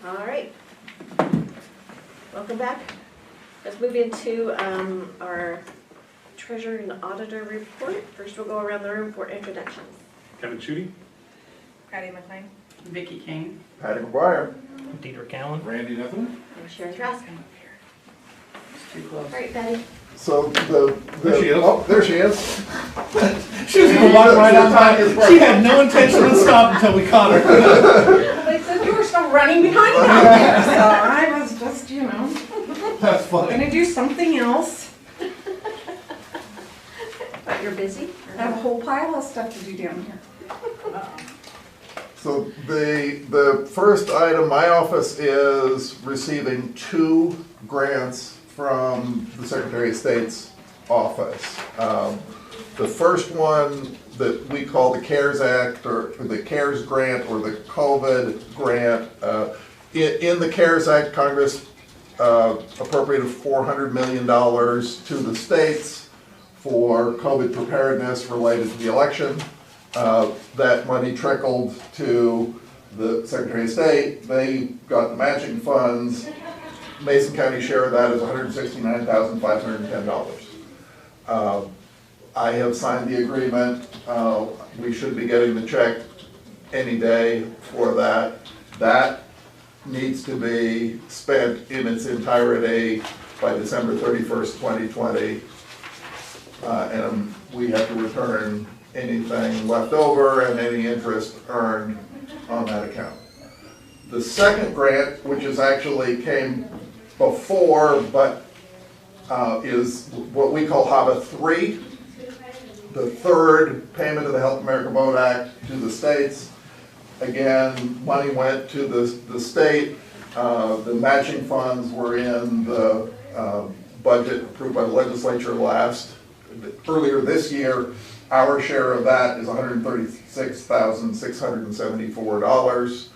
All right. Welcome back. Let's move into our treasurer and auditor report. First, we'll go around the room for introductions. Kevin Chudy. Patty McLean. Vicky Kane. Paddy McGuire. Dieter Callen. Randy Netherland. And Sharon Trask. It's too close. All right, Patty. So There she is. Oh, there she is. She was gonna walk right on by. She She had no intention of stopping until we caught her. They said you were still running behind me out there, so I was just, That's funny. gonna do something else. But you're busy? I have a whole pile of stuff to do down here. So the first item, my office is receiving 2 grants from the Secretary of State's office. The first one that we call the CARES Act, or the CARES grant, or the COVID grant. In the CARES Act, Congress appropriated $400 million to the states for COVID preparedness related to the election. That money trickled to the Secretary of State. They got the matching funds. Mason County share of that is $169,510. I have signed the agreement. We should be getting the check any day for that. That needs to be spent in its entirety by December 31st, 2020. And we have to return anything left over and any interest earned on that account. The second grant, which is actually came before, but is what we call HAVA 3, the third payment of the Help America Vote Act to the states. Again, money went to the state. The matching funds were in the budget approved by the legislature earlier this year. Our share of that is $136,674.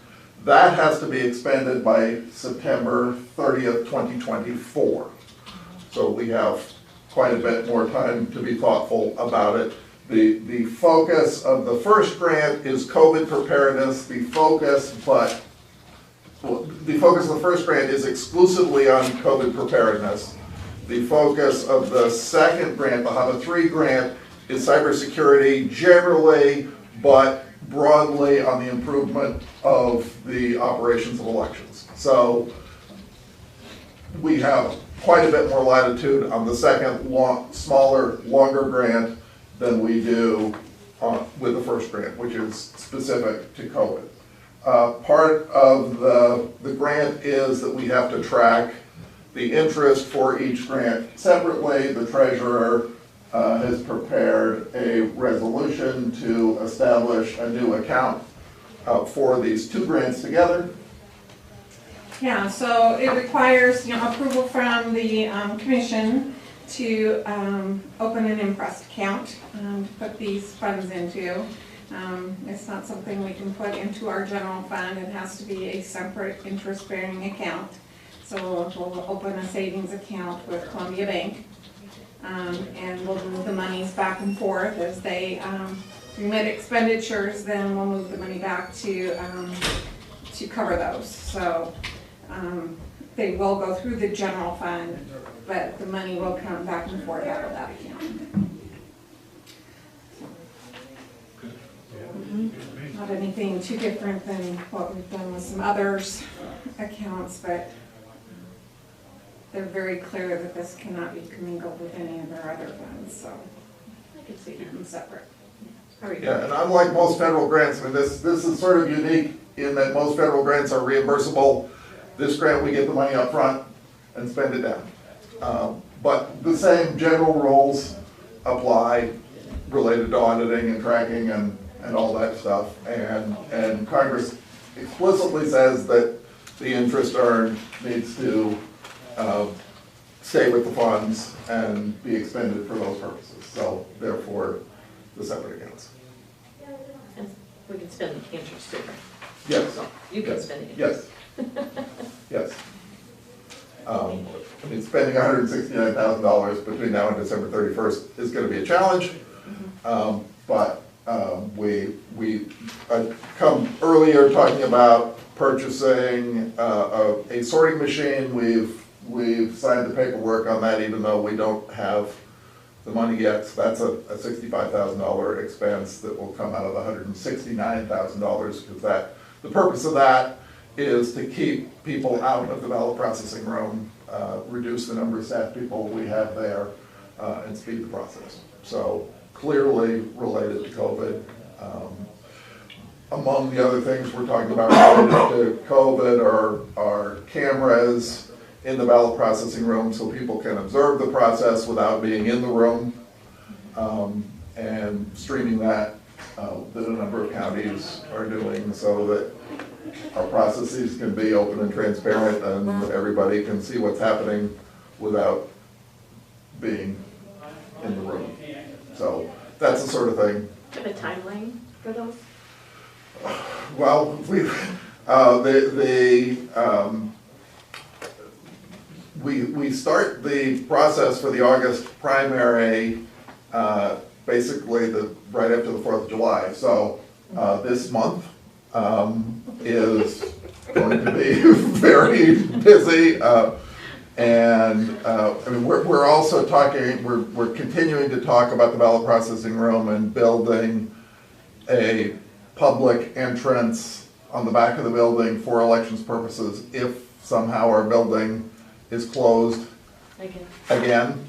That has to be expended by September 30th, 2024. So we have quite a bit more time to be thoughtful about it. The focus of the first grant is COVID preparedness. The focus of the first grant is exclusively on COVID preparedness. The focus of the second grant, the HAVA 3 grant, is cybersecurity generally, but broadly on the improvement of the operations of elections. So we have quite a bit more latitude on the second smaller, longer grant than we do with the first grant, which is specific to COVID. Part of the grant is that we have to track the interest for each grant separately. The treasurer has prepared a resolution to establish a new account for these 2 grants together. Yeah, so it requires, approval from the commission to open an imprest account to put these funds into. It's not something we can put into our general fund. It has to be a separate interest-bearing account. So we'll open a savings account with Columbia Bank, and we'll move the monies back and forth as they remit expenditures. Then we'll move the money back to cover those. So they will go through the general fund, but the money will come back and forth out of that account. Not anything too different than what we've done with some others accounts, but they're very clear that this cannot be commingled with any of their other funds, so I can see keep them separate. Yeah, and unlike most federal grants, I mean, this is sort of unique in that most federal grants are reimbursable. This grant, we get the money up front and spend it down. But the same general rules apply related to auditing and tracking and all that stuff. And Congress explicitly says that the interest earned needs to stay with the funds and be expended for those purposes. So therefore, the separate accounts. And we can spend the interest too, right? Yes. So you can Yes. spend it. Yes. Yes. I mean, spending $169,000 between now and December 31st is going to be a challenge. But we come earlier talking about purchasing a sorting machine. We've signed the paperwork on that, even though we don't have the money yet. So that's a $65,000 expense that will come out of the $169,000, because the purpose of that is to keep people out of the ballot processing room, reduce the number of staff people we have there, and speed the process. So clearly related to COVID. Among the other things we're talking about related to COVID are cameras in the ballot processing room so people can observe the process without being in the room, and streaming that a number of counties are doing, so that our processes can be open and transparent and everybody can see what's happening without being in the room. So that's the sort of thing. Do you have a timeline for those? Well, we start the process for the August primary basically right after the 4th of July. So this month is going to be very busy. And I mean, we're also talking, we're continuing to talk about the ballot processing room and building a public entrance on the back of the building for elections purposes if somehow our building is closed again.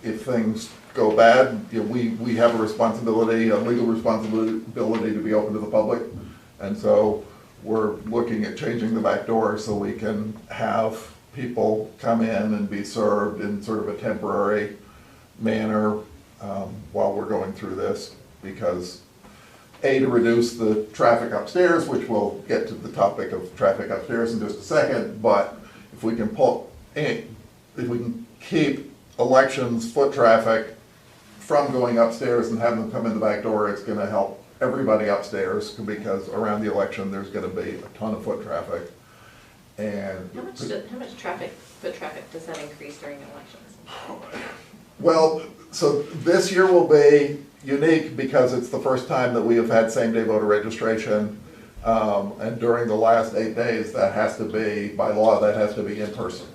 If things go bad, you know, we have a responsibility, a legal responsibility to be open to the public. And so we're looking at changing the back door so we can have people come in and be served in sort of a temporary manner while we're going through this, because to reduce the traffic upstairs, which we'll get to the topic of traffic upstairs in just a second, but if we can keep elections foot traffic from going upstairs and have them come in the back door, it's gonna help everybody upstairs, because around the election there's gonna be a ton of foot traffic. And How much foot traffic does that increase during elections? well, so this year will be unique because it's the first time that we have had same-day voter registration, and during the last 8 days, that has to be, by law, that has to be in person.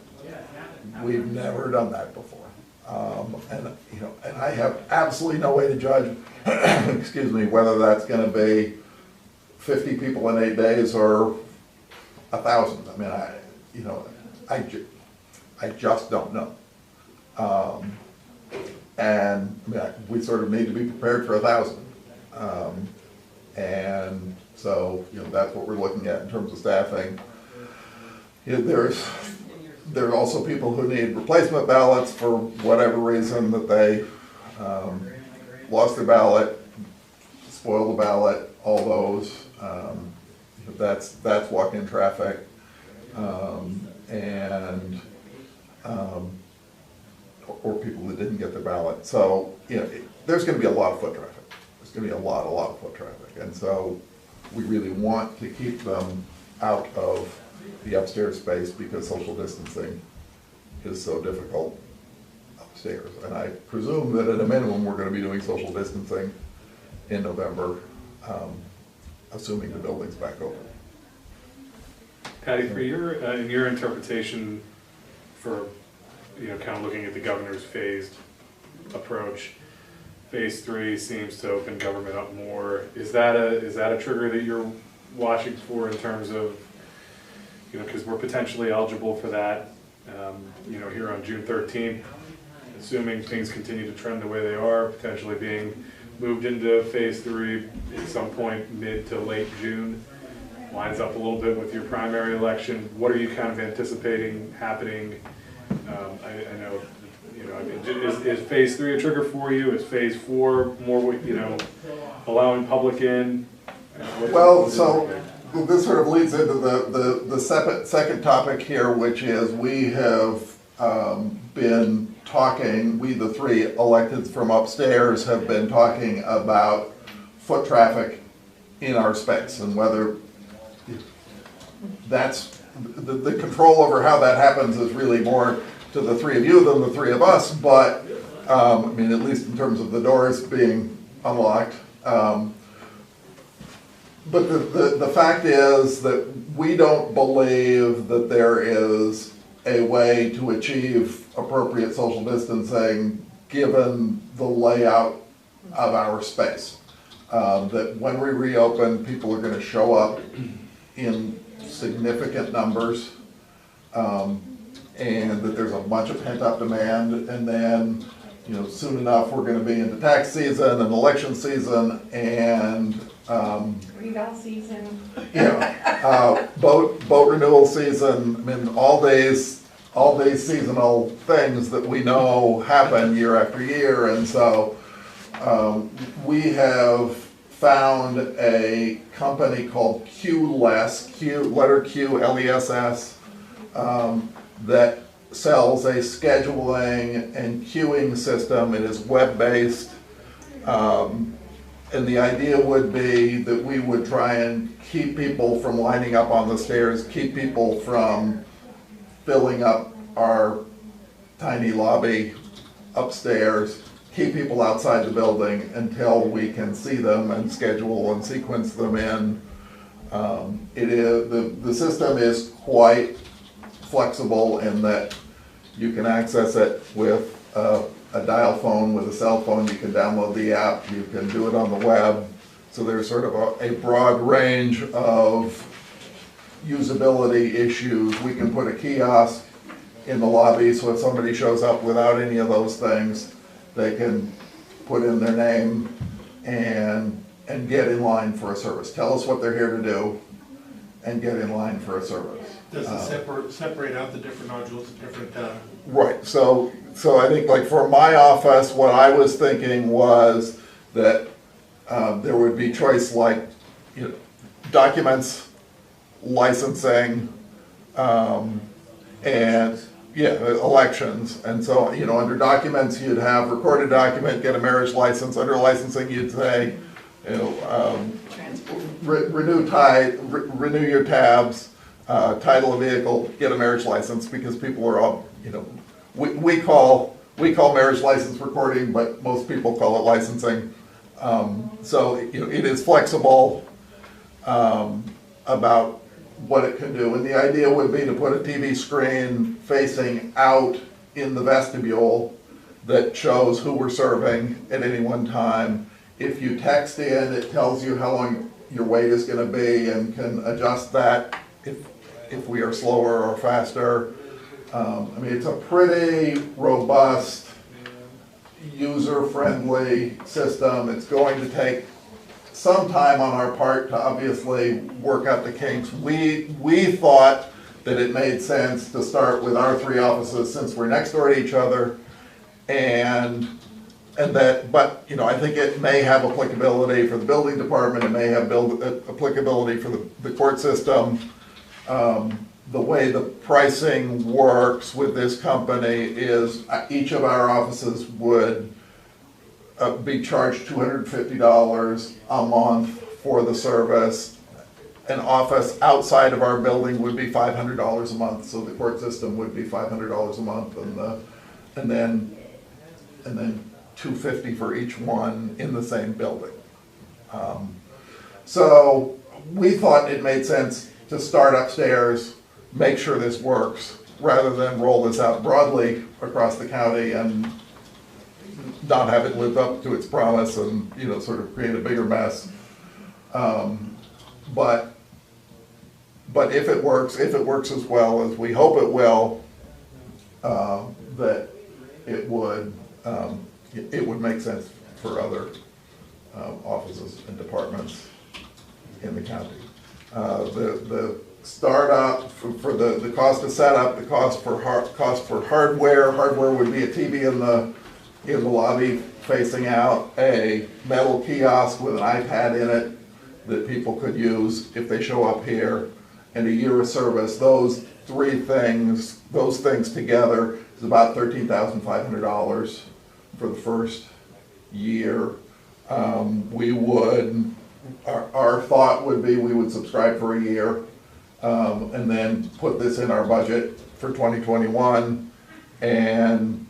We've never done that before, and you know, and I have absolutely no way to judge, excuse me, whether that's going to be 50 people in 8 days or 1,000. I mean, I just don't know. And I mean, we sort of need to be prepared for 1,000. And so, you know, that's what we're looking at in terms of staffing. You know, there are also people who need replacement ballots for whatever reason, that they lost their ballot, spoiled the ballot, all those. That's walk-in traffic. Or people that didn't get their ballot. So, you know, there's going to be a lot of foot traffic. There's going to be a lot of foot traffic. And so we really want to keep them out of the upstairs space because social distancing is so difficult upstairs. And I presume that at a minimum, we're going to be doing social distancing in November, assuming the building's back open. Patty, for in your interpretation for, you know, kind of looking at the governor's phased approach, phase 3 seems to open government up more. Is that a trigger that you're watching for in terms of, you know, because we're potentially eligible for that, you know, here on June 13th, assuming things continue to trend the way they are, potentially being moved into phase 3 at some point mid to late June. Lines up a little bit with your primary election. What are you kind of anticipating happening? I know, you know, I mean, is phase 3 a trigger for you? Is phase 4 more, you know, allowing public in? Well, so this sort of leads into the second topic here, which is we have been talking, we the 3 electeds from upstairs have been talking about foot traffic in our space, and whether that's the control over how that happens is really more to the 3 of you than the 3 of us, but I mean, at least in terms of the doors being unlocked. But the fact is that we don't believe that there is a way to achieve appropriate social distancing given the layout of our space. That when we reopen, people are gonna show up in significant numbers, and that there's a bunch of pent-up demand, and then, soon enough, we're gonna be into tax season and election season, and, Revale season. boat renewal season, I mean, all these seasonal things that we know happen year after year, and so, we have found a company called QLess, letter Q, LESS, that sells a scheduling and queuing system. It is web-based. And the idea would be that we would try and keep people from lining up on the stairs, keep people from filling up our tiny lobby upstairs, keep people outside the building until we can see them and schedule and sequence them in. The system is quite flexible in that you can access it with a dial phone, with a cell phone. You can download the app, you can do it on the web. So there's sort of a broad range of usability issues. We can put a kiosk in the lobby, so if somebody shows up without any of those things, they can put in their name and get in line for a service. Tell us what they're here to do and get in line for a service. Does it separate out the different nodules, different, Right, so I think like for my office, what I was thinking was that there would be choice like, documents, licensing, and, elections. And so, under documents, you'd have recorded document, get a marriage license. Under licensing, you'd say, renew your tabs, title of vehicle, get a marriage license, because people are all, we call marriage license recording, but most people call it licensing. So, it is flexible about what it can do. And the idea would be to put a TV screen facing out in the vestibule that shows who we're serving at any one time. If you text in, it tells you how long your wait is gonna be and can adjust that if we are slower or faster. It's a pretty robust, user-friendly system. It's going to take some time on our part to obviously work out the kinks. We thought that it made sense to start with our three offices since we're next door to each other, but I think it may have applicability for the building department. It may have applicability for the court system. The way the pricing works with this company is each of our offices would be charged $250 a month for the service. An office outside of our building would be $500 a month, so the court system would be $500 a month, and then $250 for each one in the same building. So we thought it made sense to start upstairs, make sure this works, rather than roll this out broadly across the county and not have it live up to its promise and, sort of create a bigger mess. But if it works as well as we hope it will, that it would make sense for other offices and departments in the county. The startup for the cost of setup, the cost for hardware would be a TV in the lobby facing out, a metal kiosk with an iPad in it that people could use if they show up here, and a year of service. Those things together is about $13,500 for the first year. Our thought would be we would subscribe for a year, and then put this in our budget for 2021, and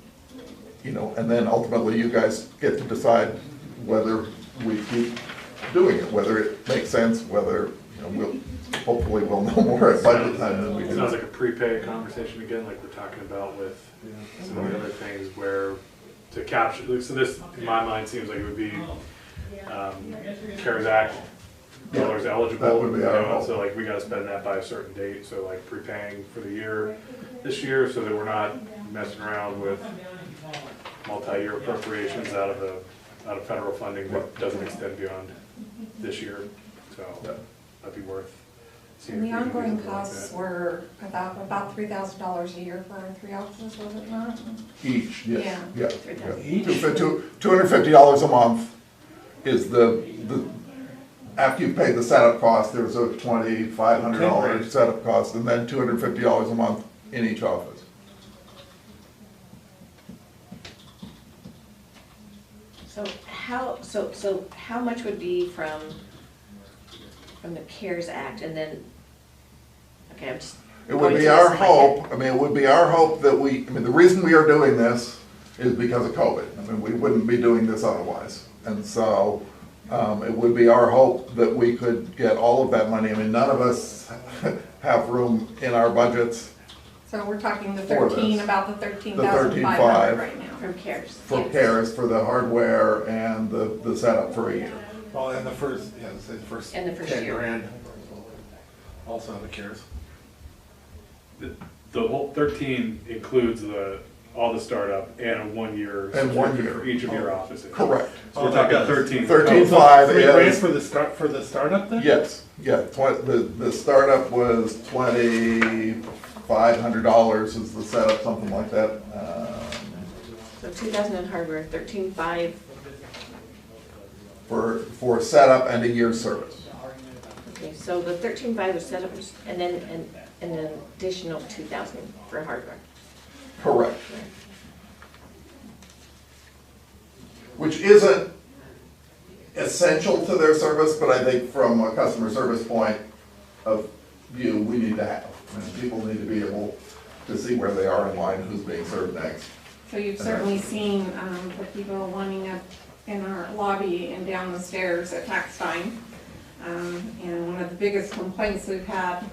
then ultimately you guys get to decide whether we keep doing it, whether it makes sense, whether, hopefully we'll know more at budget time than we It do. sounds like a prepay conversation again, like we're talking about with some of the other things where to capture, so this, in my mind, seems like it would be CARES Act dollars eligible. That would be our hope. So like we gotta spend that by a certain date, so like prepaying for the year, this year, so that we're not messing around with multi-year appropriations out of federal funding that doesn't extend beyond this year. So that'd be worth seeing. And if the we can do ongoing something like costs that. were about $3,000 a year for our 3 offices, was it not? Each, yes, yeah. $3,000. $250 a month is the, after you pay the setup cost, there's a $2,500 setup cost, and then $250 a month in each office. So how much would be from the CARES Act, and then, okay, I'm just. It would going be to our this in my head. hope, it would be our hope that the reason we are doing this is because of COVID. We wouldn't be doing this otherwise. And so, it would be our hope that we could get all of that money. None of us have room in our budgets So we're talking the For 13, this. about the The 13,500 right now. From CARES. for yes. CARES, for the hardware and the setup for a year. Well, and the first, say the first And the first 10 year. grand, also on the CARES. The whole 13 includes all the startup and a 1 year And 1 subscription year. for each of your offices. Correct. So we're Oh, that talking does. 13. 13.5 3 grand is, for the startup then? yes, the startup was $2,500 is the setup, something like that. So 2,000 in hardware, 13,500, For setup and a year's service. okay, so the 13,500 was set up, and then an additional 2,000 for hardware. Correct. Which isn't essential to their service, but I think from a customer service point of view, we need to have. People need to be able to see where they are in line, who's being served next. So you've certainly seen the people lining up in our lobby and down the stairs at tax time. And one of the biggest complaints we've had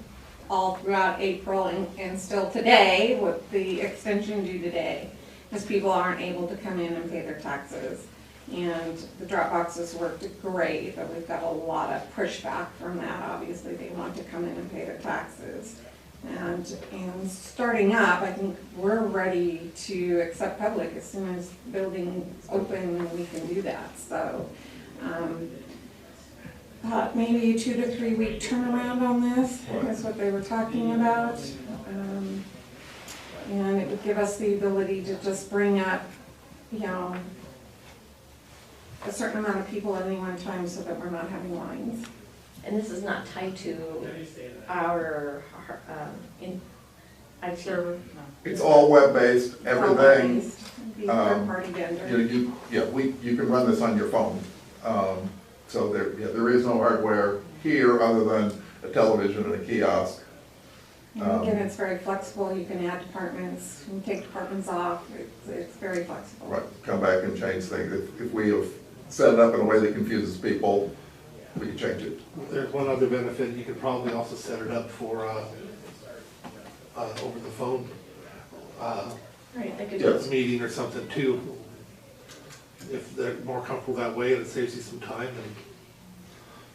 all throughout April and still today, with the extension due today, is people aren't able to come in and pay their taxes. And the drop boxes worked great, but we've got a lot of pushback from that. Obviously, they want to come in and pay their taxes. And starting up, I think we're ready to accept public as soon as buildings open and we can do that. So, maybe a 2 to 3 week turnaround on this, is what they were talking about. And it would give us the ability to just bring up, a certain amount of people at any one time so that we're not having lines. And this is not tied to our, IT server? It's all web-based, everything. The third-party vendor. You can run this on your phone. So there is no hardware here other than a television and a kiosk. And again, it's very flexible, you can add departments, you can take departments off, it's very flexible. Right, come back and change things. If we have set it up in a way that confuses people, we can change it. There's one other benefit, you could probably also set it up for, over the phone, Right, they could Yes. meeting or something too. If they're more comfortable that way, and it saves you some time,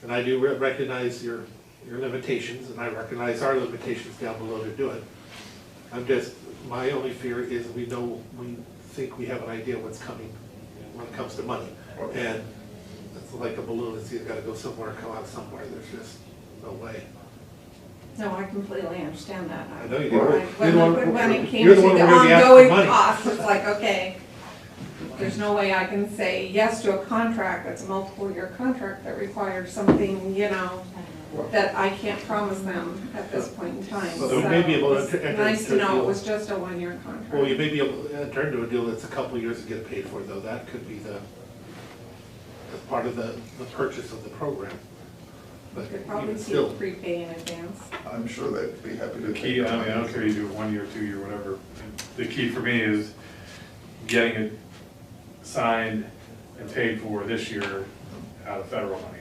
and I do recognize your limitations, and I recognize our limitations down below to do it. My only fear is we think we have an idea what's coming when it comes to money. And it's like a balloon, it's either gotta go somewhere or come out somewhere, there's just no way. No, I completely understand that. I know you do. When it came You're to the one the we're gonna be asking for ongoing money. costs, it's like, okay, there's no way I can say yes to a contract that's a multiple year contract that requires something, that I can't promise them at this point in time. So we may be able to it's enter nice into to a know deal. it was just a 1 year contract. Well, you may be able to enter into a deal that's a couple of years to get paid for, though, that could be as part of the purchase of the program. But Could probably even see still, prepay in advance. I'm sure they'd be happy to. The key, I don't care you do it 1 year, 2 year, whatever. The key for me is getting it signed and paid for this year out of federal money.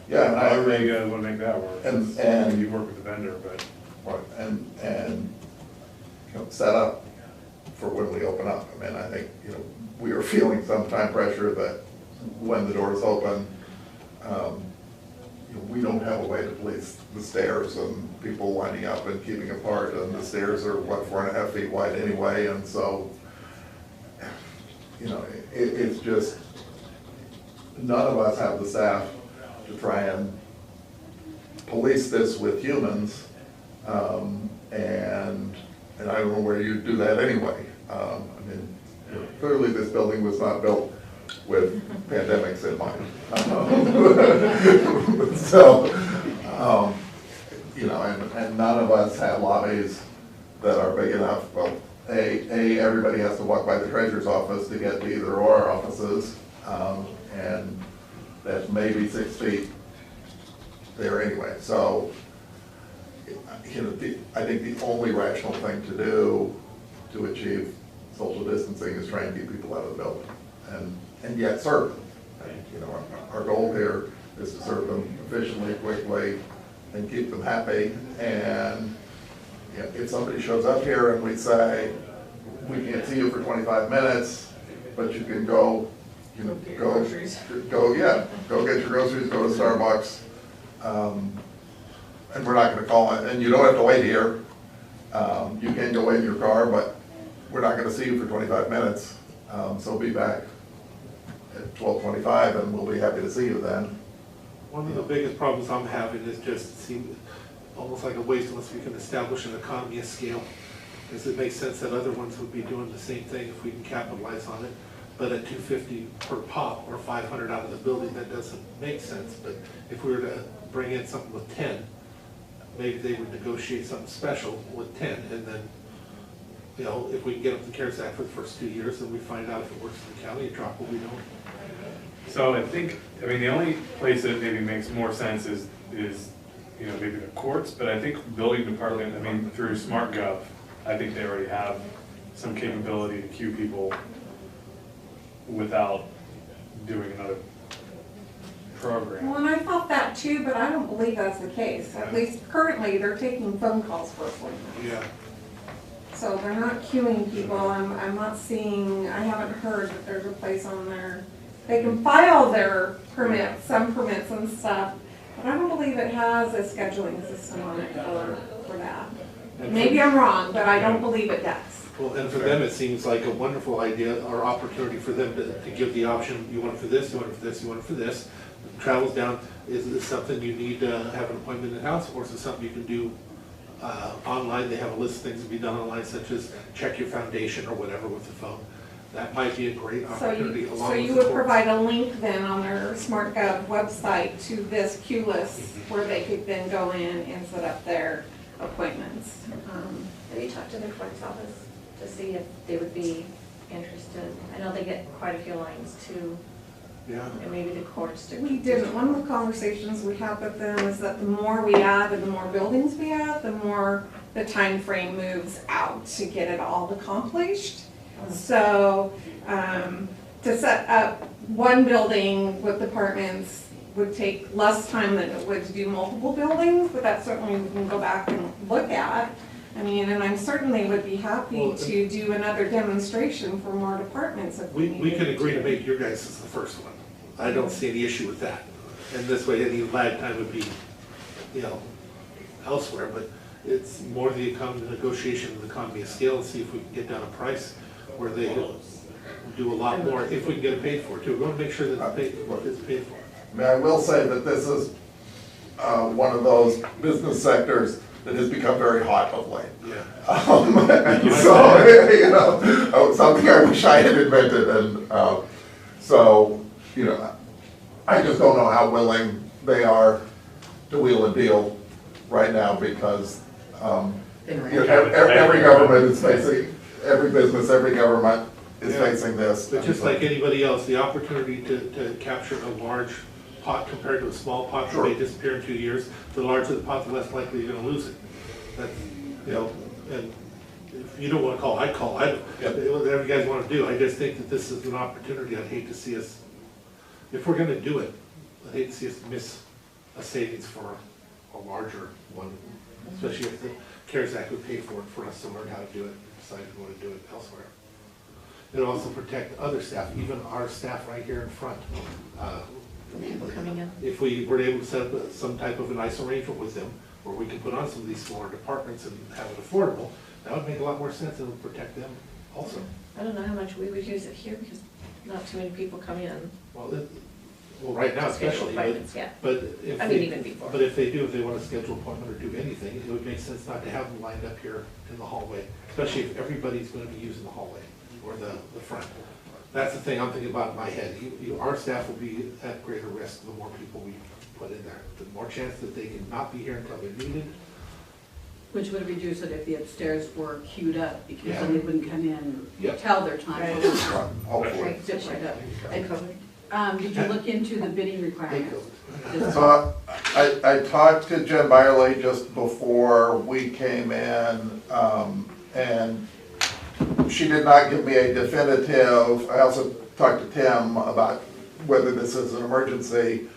Yeah, and However I, you guys wanna make that work. and You work with the vendor, but. right, and, you know, set up for when we open up. I mean, I think, you know, we are feeling some time pressure that when the doors open, you know, we don't have a way to police the stairs and people lining up and keeping apart, and the stairs are, what, 4.5 feet wide anyway, and so, you know, it's just, none of us have the staff to try and police this with humans, and I don't know where you do that anyway. I mean, you know, clearly this building was not built with pandemics in mind. So, you know, and none of us have lobbies that are big enough. Well, everybody has to walk by the treasurer's office to get to either or our offices, and that's maybe 6 feet there anyway. So, you know, I think the only rational thing to do to achieve social distancing is try and keep people out of the building and yet serve them. And, you know, our goal here is to serve them efficiently, quickly, and keep them happy. And you know, if somebody shows up here and we say, we can't see you for 25 minutes, but you can go, you know, go get your groceries, go to Starbucks, and we're not gonna call it, and you don't have to wait here. You can go in your car, but we're not gonna see you for 25 minutes. So be back at 12:25 and we'll be happy to see you then. One of the biggest problems I'm having is just almost like a waste unless we can establish an economy of scale. Because it makes sense that other ones would be doing the same thing if we can capitalize on it. But at $250 per pop or 500 out of the building, that doesn't make sense. But if we were to bring in something with 10, maybe they would negotiate something special with 10, and then, you know, if we can get up the CARES Act for the first 2 years, and we find out if it works in the county, drop what we don't. So I think, I mean, the only place that maybe makes more sense is, you know, maybe the courts, but I think building department, I mean, through SmartGov, I think they already have some capability to queue people without doing another program. Well, and I thought that too, but I don't believe that's the case. At least currently, they're taking phone calls for appointments. Yeah. So they're not queuing people. I'm not seeing, I haven't heard that there's a place on there. They can file their permits, some permits and stuff, but I don't believe it has a scheduling system on it for that. Maybe I'm wrong, but I don't believe it does. Well, and for them, it seems like a wonderful idea or opportunity for them to give the option, you want it for this, you want it for this, you want it for this. Travels down, is this something you need to have an appointment in-house, or is it something you can do online? They have a list of things to be done online, such as check your foundation or whatever with the phone. That might be a great opportunity along with the So you would courts. provide a link then on their SmartGov website to this queue list where they could then go in and set up their appointments. Have you talked to the clerk's office to see if they would be interested? I know they get quite a few lines too, Yeah. and maybe the courts do. We didn't. One of the conversations we had with them is that the more we add and the more buildings we add, the more the time frame moves out to get it all accomplished. So to set up one building with departments would take less time than it would to do multiple buildings, but that's certainly we can go back and look at. I mean, and I certainly would be happy to do another demonstration for more departments if we We needed can agree to make your guys as the first one. I don't see any issue with that. And this way, any lag time would be, you know, elsewhere, but it's more the negotiation of the economy of scale, and see if we can get down a price where they do a lot more, if we can get it paid for too. We want to make sure that it's paid for. I mean, I will say that this is one of those business sectors that has become very hot of late. Yeah. And so, you know, something I wish I had invented, and so, you know, I just don't know how willing they are to wheel and deal right now, because you know, every government is facing, every business, every government is Yeah. facing this. But just like anybody else, the opportunity to capture a large pot compared to a small pot that may Sure. disappear in 2 years, the larger the pot, the less likely you're gonna lose it. That's, you know, and if you don't wanna call, I'd call, whatever you guys wanna do. I just think that this is an opportunity. I'd hate to see us, if we're gonna do it, I'd hate to see us miss a savings for a larger one, especially if the CARES Act would pay for it for us to learn how to do it, decide if we want to do it elsewhere. It'll also protect other staff, even our staff right here in front. People coming in. If we were able to set up some type of a nice arrangement with them, where we could put on some of these smaller departments and have it affordable, that would make a lot more sense and would protect them also. I don't know how much we would use it here because not too many people come in. Well, right now to schedule especially, appointments, yeah. but if I mean, they, even before. but if they do, if they want to schedule an appointment or do anything, it would make sense not to have them lined up here in the hallway, especially if everybody's going to be using the hallway or the front. That's the thing I'm thinking about in my head. Our staff will be at greater risk the more people we put in there. The more chance that they can not be here until they're needed. Which would reduce it if the upstairs were queued up, because then Yeah. they wouldn't come in Yeah. and tell their time. Right. Hopefully. Right, Zip right up. And COVID. Did you look into the bidding They requirements? go. So I talked to Jen Byerly just before we came in, and she did not give me a definitive. I also talked to Tim about whether this is an emergency.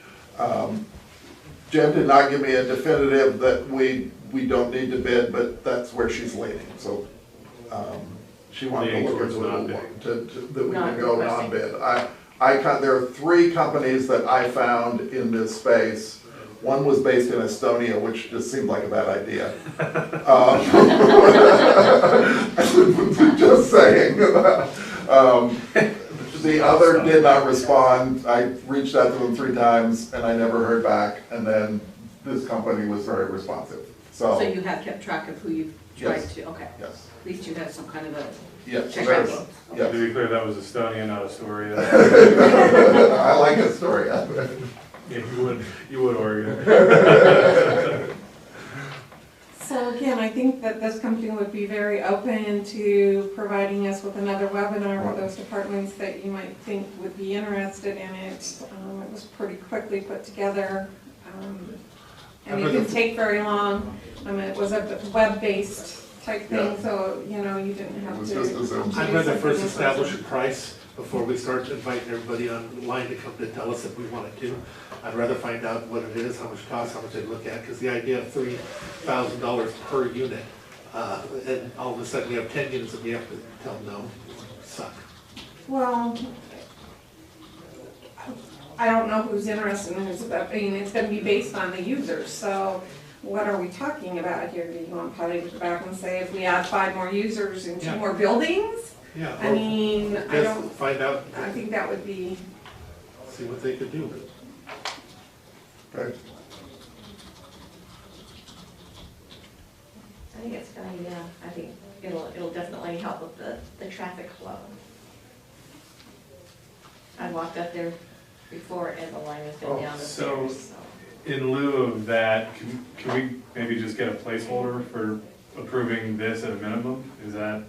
Jen did not give me a definitive that we don't need to bid, but that's where she's leaning, so, she wanted to look into it a little more, that we can go non-bid. There are 3 companies that I found in this space. One was based in Estonia, which just seemed like a bad idea. Just saying. The other did not respond. I reached out to them 3 times and I never heard back. And then this company was very responsive. So you have kept track of who you've tried Yes. to, okay. Yes, At least you have some kind of a yes, check. there's- To yes. be clear, that was Estonia, not Astoria. I like Astoria. Yeah, you would Oregon. So again, I think that this company would be very open to providing us with another webinar with those departments that you might think would be interested in it. It was pretty quickly put together. And it didn't take very long. It was a web-based type thing, Yeah. so, you know, you didn't It have was to. just a Zoom. I'd rather first establish a price before we start inviting everybody online to come to tell us if we wanted to. I'd rather find out what it is, how much it costs, how much they look at, because the idea of $3,000 per unit, and all of a sudden we have 10 units and we have to tell them no, suck. Well, I don't know who's interested in who's, I mean, it's gonna be based on the users, so what are we talking about here? Do you want Patty to go back and say if we add 5 more users and 2 Yeah. more buildings? Yeah, I mean, I just don't, find out, I think that would be, see what they could do. Okay. I think it's gonna, yeah, I think it'll definitely help with the traffic flow. I walked up there before and the line has been Oh, down the so- stairs, so. In lieu of that, can we maybe just get a placeholder for approving this at a minimum? Is that?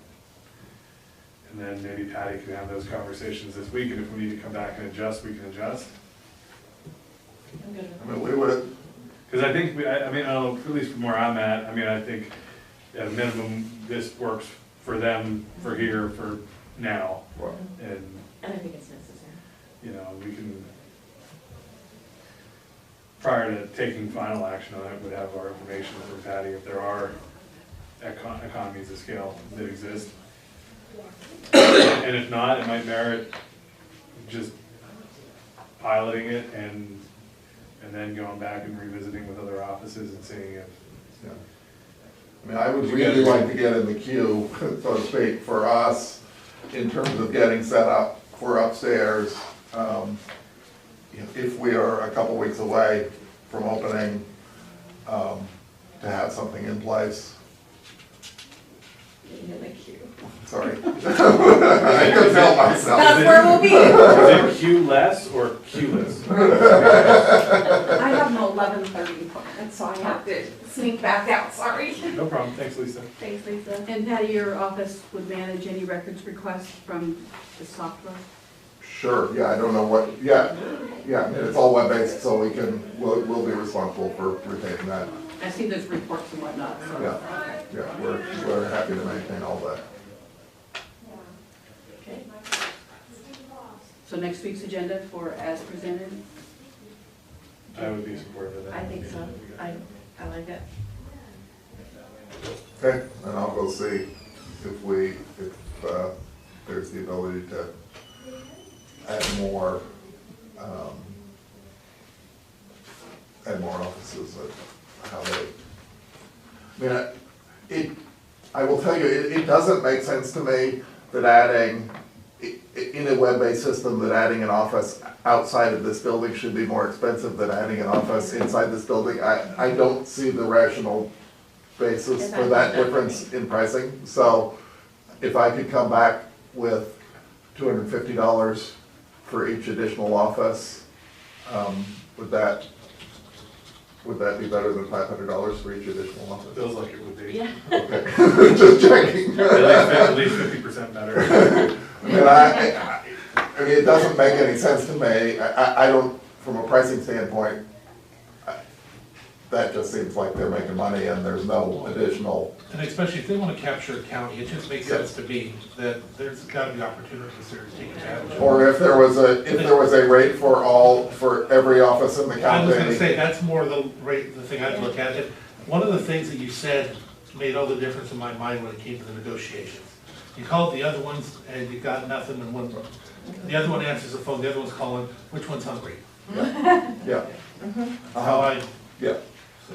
And then maybe Patty can have those conversations this week, and if we need to come back and adjust, we can adjust. I'm good with I mean, we would, Because I think, I mean, I don't know, at least from where I'm at, I mean, I think at a minimum, this works for them, for here, for now. well, And, And I think it's necessary. you know, we can, prior to taking final action on it, would have our information for Patty if there are economies of scale that exist. And if not, it might merit just piloting it and then going back and revisiting with other offices and seeing if, yeah. I mean, I would really like to get in the queue, so to speak, for us, in terms of getting set up for upstairs. If we are a couple weeks away from opening, to have something in place. Getting in the queue. Sorry. I couldn't help myself. that's where we'll be. is it Q less or Q-less? I have an 11:30 appointment, so I have to sneak back out, sorry. No problem, thanks, Lisa. Thanks, Lisa. And Patty, your office would manage any records requests from the software? Sure, yeah, I don't know what, yeah, I mean, it's all web-based, so we'll be responsible for retaining that. I see those reports and whatnot, so. Yeah. Yeah, we're happy to maintain all that. Okay. So next week's agenda for as presented? I would be supportive of that. I think so. I like it. Okay, and I'll go see if there's the ability to add more offices, how they, I mean, I will tell you, it doesn't make sense to me that adding, in a web-based system, that adding an office outside of this building should be more expensive than adding an office inside this building. I don't see the rational basis for that difference in pricing. So if I could come back with $250 for each additional office, would that be better than $500 for each additional office? Feels like it would be. Yeah. Okay, just checking. At least 50% better. I mean, it doesn't make any sense to me. I don't, from a pricing standpoint, that just seems like they're making money and there's no additional. And especially if they want to capture a county, it just makes sense to me that there's gotta be opportunities there to take advantage of. Or if there was a rate for every office in the I was gonna county. say, that's more the rate, the thing I'd look at it. One of the things that you said made all the difference in my mind when it came to the negotiations. You called the other ones and you got nothing in one, the other one answers the phone, the other one's calling, which one's hungry? Yeah. That's how I, Yeah.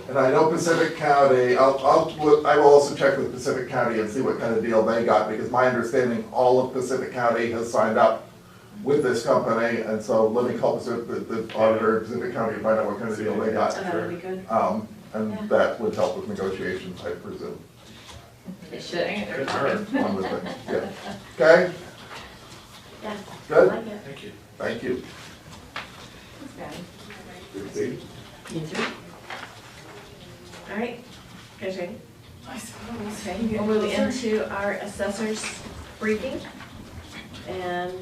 And I know Pacific County, I will also check with Pacific County and see what kind of deal they got, because my understanding, all of Pacific County has signed up with this company, and so let me call the auditor of Pacific County and find out what kind of deal they got. That would be good. And that would help with negotiations, I presume. It should. Good work. One would think, yeah. Okay, Yeah. I good, like it. thank you. thank you. Steve? Me too. All right, guys ready? Okay, we'll move into our assessor's briefing. And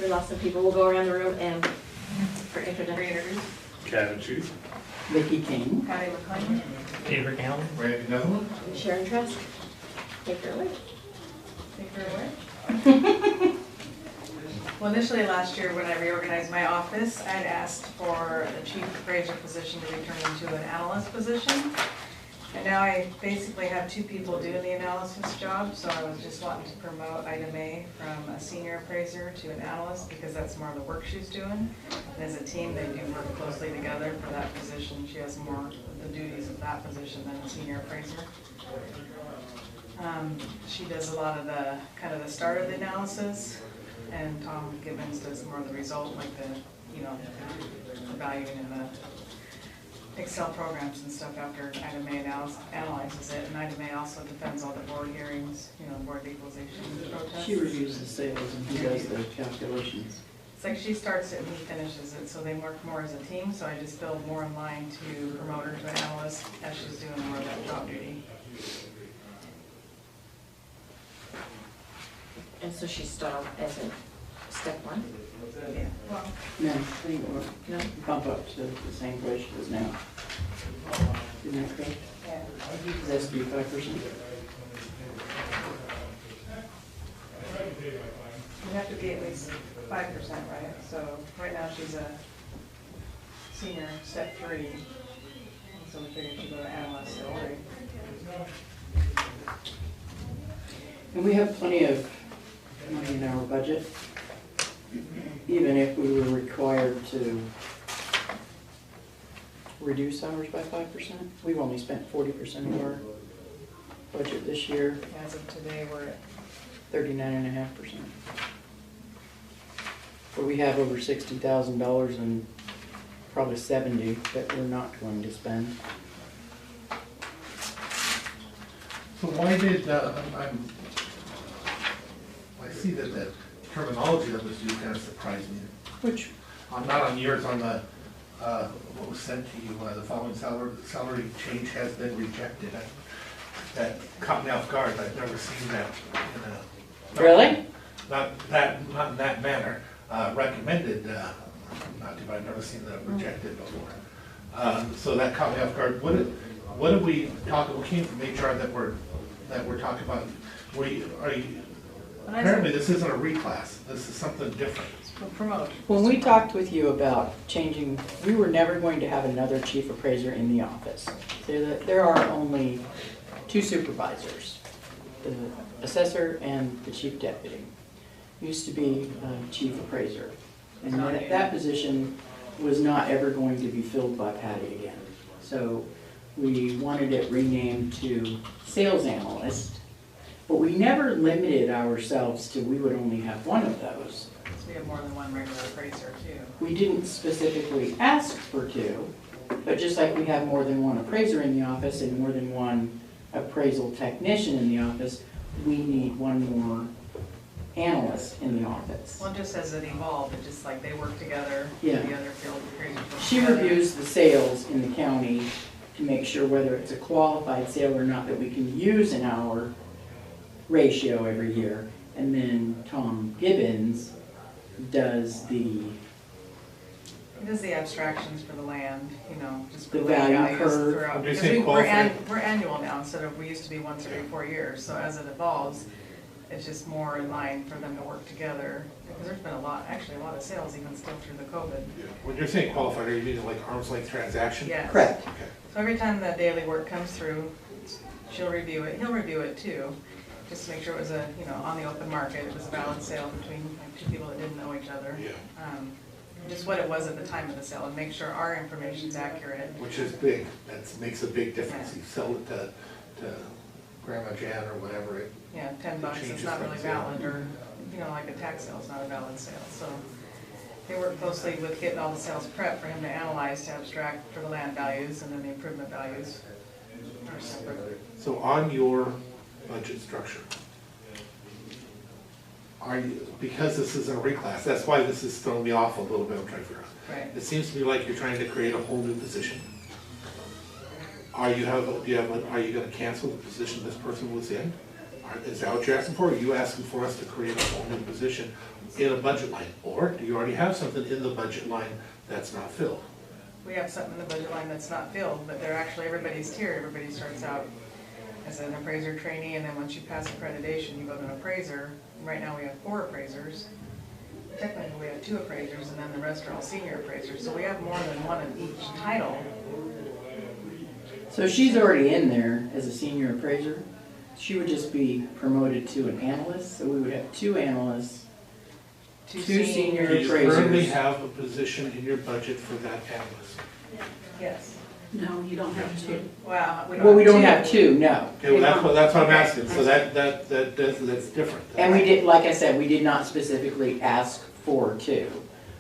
we lost some people. We'll go around the room and for introduction. Kevin Cheese. Vicky King. Patty, McLean. Peter Allen. Randy, another one? Sharon Trask. Take her away. Take her away. Well, initially last year, when I reorganized my office, I'd asked for the chief Frazier position to be turned into an analyst position. And now I basically have two people doing the analysis job, so I was just wanting to promote item A from a senior appraiser to an analyst, because that's more of the work she's doing. And as a team, they do work closely together for that position. She has more of the duties of that position than a senior appraiser. She does a lot of the, kind of the start of the analysis, and Tom Gibbons does more of the result, like the, evaluating the Excel programs and stuff after item A analyzes it. And item A also defends all the board hearings, board equalization protests. She reviews the sales and he does the calculations. It's like she starts it and he finishes it, so they work more as a team, so I just feel more in line to promote her to analyst as she's doing more of that job duty. And so she started as in step one? Yeah. Well, No, I think we'll No? bump up to the same place she is now. Isn't that correct? yeah. That's 5%. You have to be at least 5%, right? So right now she's a senior, step 3. And so we figured she'd go to analyst, step 3. And we have plenty of money in our budget, even if we were required to reduce hours by 5%. We've only spent 40% of our budget this year, As of today, we're at 39.5%. But we have over $60,000 and probably 70 that we're not going to spend. So why did, I see that the terminology that was used kind of surprised me. Which, Not on yours, on the, what was sent to you, the following salary change has been rejected. That caught me off guard. I've never seen that in a. really? Not in that manner. Recommended, not to, but I've never seen that rejected before. So that caught me off guard. What did we talk, what came from HR that we're talking about? Apparently this isn't a reclass, this is something different. Promote. When we talked with you about changing, we were never going to have another chief appraiser in the office. There are only 2 supervisors, the assessor and the chief deputy. Used to be chief appraiser. And that position was not ever going to be filled by Patty again. So we wanted it renamed to sales analyst, but we never limited ourselves to we would only have one of those. So we have more than one regular appraiser too. We didn't specifically ask for 2, but just like we have more than one appraiser in the office and more than one appraisal technician in the office, we need one more analyst in the office. Well, just as it evolved, it just like they work together, Yeah. the other field appraisers. work She together. reviews the sales in the county to make sure whether it's a qualified sale or not that we can use in our ratio every year. And then Tom Gibbons does the It does the abstractions for the land, just for The the land value values curve. throughout. Would you Because say qualified? we're annual now instead of, we used to be once every 4 years. So as it evolves, it's just more in line for them to work together. Because there's been a lot of sales even still through the COVID. When you're saying qualified, are you meaning like arm's length transaction? Yes. correct. Okay. So every time the daily work comes through, she'll review it, he'll review it too, just to make sure it was on the open market, it was a valid sale between like 2 people that didn't know each other. Yeah. Just what it was at the time of the sale, and make sure our information's accurate. Which is big, that makes a big difference. You sell it to Grandma Jan or whatever, Yeah, $10, it's changes not really from sale. valid, or, like a tax sale is not a valid sale, so. They work closely with getting all the sales prep for him to analyze, to abstract for the land values, and then the improvement values are separate. So on your budget structure, are you, because this is a reclass, that's why this is throwing me off a little bit, I'm trying to figure out. Right. It seems to me like you're trying to create a whole new position. Are you gonna cancel the position this person was in? Is that what you're asking for? Are you asking for us to create a whole new position in a budget line? Or do you already have something in the budget line that's not filled? We have something in the budget line that's not filled, but they're actually, everybody's tiered. Everybody starts out as an appraiser trainee, and then once you pass accreditation, you go to an appraiser. Right now, we have 4 appraisers. Technically, we have 2 appraisers, and then the rest are all senior appraisers. So we have more than one of each title. So she's already in there as a senior appraiser. She would just be promoted to an analyst, so we would have 2 analysts, 2 senior Do you currently appraisers. have a position in your budget for that analyst? Yes. No, you don't have to. Wow. Well, we don't have 2, no. Okay, well, that's what I'm asking, so that's different. And we did, like I said, we did not specifically ask for 2.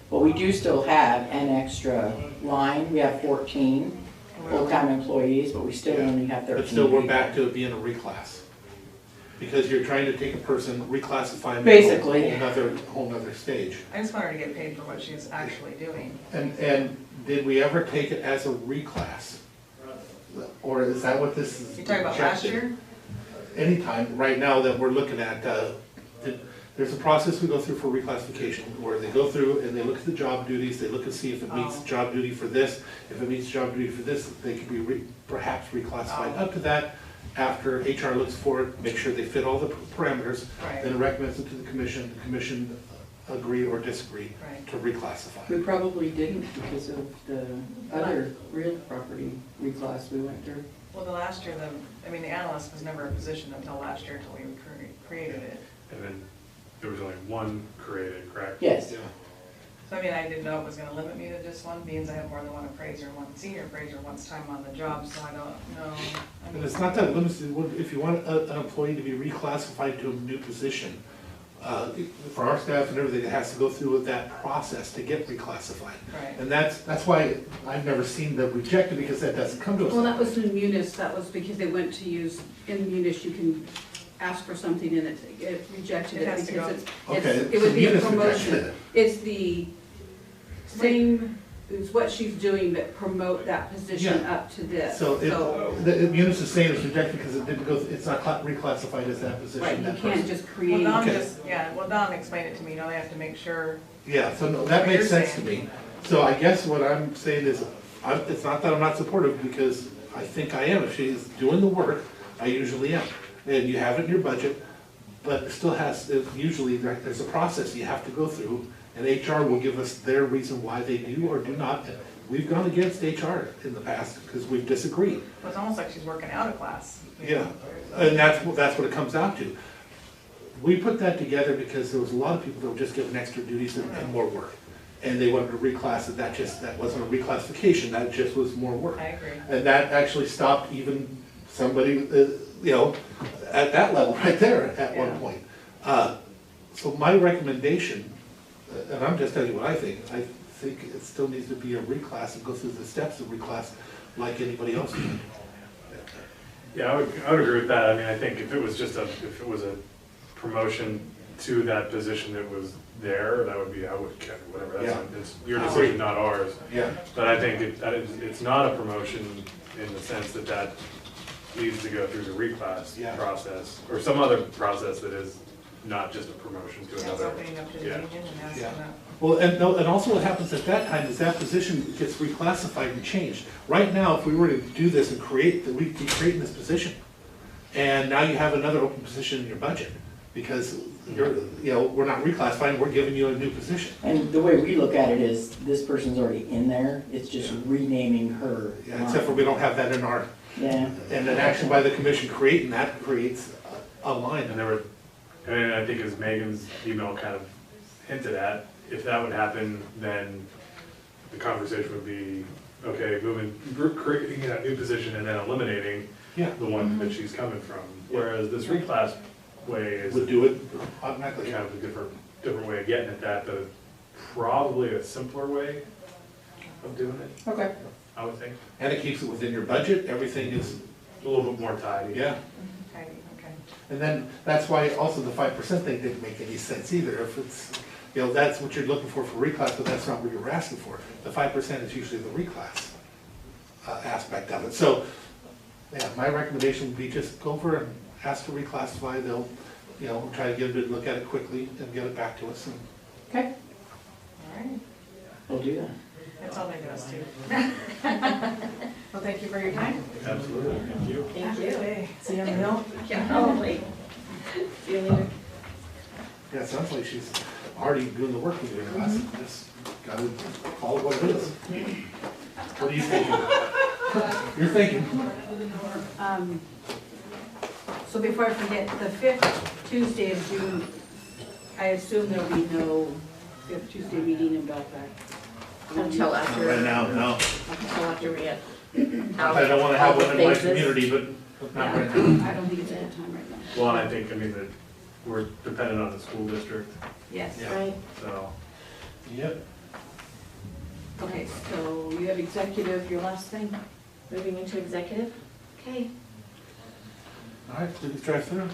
But we do still have an extra line. We have 14 full-time employees, but we still only have 13 But still, we're people. back to it being a reclass. Because you're trying to take a person, reclassify them. Basically. Whole nother stage. I just want her to get paid for what she's actually doing. And did we ever take it as a reclass? Or is that what this is? You talking about last projected? year? Anytime, right now that we're looking at, there's a process we go through for reclassification, where they go through and they look at the job duties, they look and see if it meets Oh. job duty for this. If it meets job duty for this, they can be perhaps reclassified Oh. up to that. After HR looks for it, make sure they fit all the parameters, Right. then it recommends it to the commission agree or disagree Right. to reclassify. We probably didn't because of the other real property reclass we went through. Well, the last year, the analyst was never a position until last year, until we created it. And then there was only one created, correct? Yes. Yeah. So I didn't know it was gonna limit me to just one, means I have more than one appraiser, one senior appraiser, once time on the job, so I don't know. And it's not that limited, if you want an employee to be reclassified to a new position, for our staff and everything, it has to go through that process to get reclassified. Right. And that's why I've never seen them rejected, because that doesn't come to us. Well, that was in Munis, that was because they went to use, in Munis, you can ask for something and it rejected It it has to because go. Okay, it would be a so Munis rejected promotion. it. It's the same, it's what she's doing, but promote that position Yeah. up to this. So the Munis is saying it's rejected because it didn't go, it's not reclassified as that position. Right, you that can't person. just Well, create. Don Okay. Don explained it to me, they have to make sure. Yeah, so no, that What makes you're sense to saying. me. So I guess what I'm saying is, it's not that I'm not supportive, because I think I am. If she's doing the work, I usually am. And you have it in your budget, but it still has, usually there's a process you have to go through, And HR will give us their reason why they do or do not. And we've gone against HR in the past because we've disagreed. It's almost like she's working out of class. Yeah, and that's what it comes down to. We put that together because there was a lot of people that were just given extra duties and more work. And they wanted to reclass it, that wasn't a reclassification, that just was more work. I agree. And that actually stopped even somebody, at that level right there at one point. So my recommendation, and I'm just telling you what I think it still needs to be a reclass and go through the steps of reclass like anybody else would. Yeah, I would agree with that. I mean, I think if it was a promotion to that position that was there, that would be, I would, whatever, it's your decision, not ours. Yeah. But I think it's not a promotion in the sense that needs to go through the reclass process, or some other process that is not just a promotion to It's another. opening up to the union and asking Yeah. that. Well, and also what happens at that time is that position gets reclassified and changed. Right now, if we were to do this and we'd be creating this position. And now you have another open position in your budget, because we're not reclassifying, we're giving you a new position. And the way we look at it is, this person's already in there, it's just renaming her. Yeah, except for we don't have that in our, Yeah. and an action by the commission creating that creates a line. And I think as Megan's email kind of hinted at, if that would happen, then the conversation would be, okay, creating a new position and then eliminating Yeah. the one that she's coming from. Whereas this reclass way is Would do it automatically. kind of a different way of getting at that, but probably a simpler way of doing it, Okay. I would think. And it keeps it within your budget, everything is, A little bit more tidy. yeah. Okay. And then, that's why also the 5% thing didn't make any sense either. If it's, that's what you're looking for reclass, but that's not what you were asking for. The 5% is usually the reclass aspect of it. So, yeah, my recommendation would be just go over and ask to reclassify. They'll, try to get them to look at it quickly and get it back to us. Okay. All right. We'll do that. That's all they do us too. Well, thank you for your time. Absolutely, thank you. Thank you. Okay. See you on the hill? Yeah, probably. See you later. Yeah, it sounds like she's already doing the work we're doing in us. Just gotta follow what it is. What are you thinking? You're thinking? So before I forget, the 5th Tuesday of June, I assume there'll be no 5th Tuesday meeting in Belfast. Until after. Right now, no. Until after we get. I don't wanna have one in my community, but not right now. I don't think it's a good time right now. Well, and I think, that we're dependent on the school district, Yes. Yeah. Right. so. Yep. Okay, so you have executive, your last thing? Moving into executive. Okay. All right, please drive through.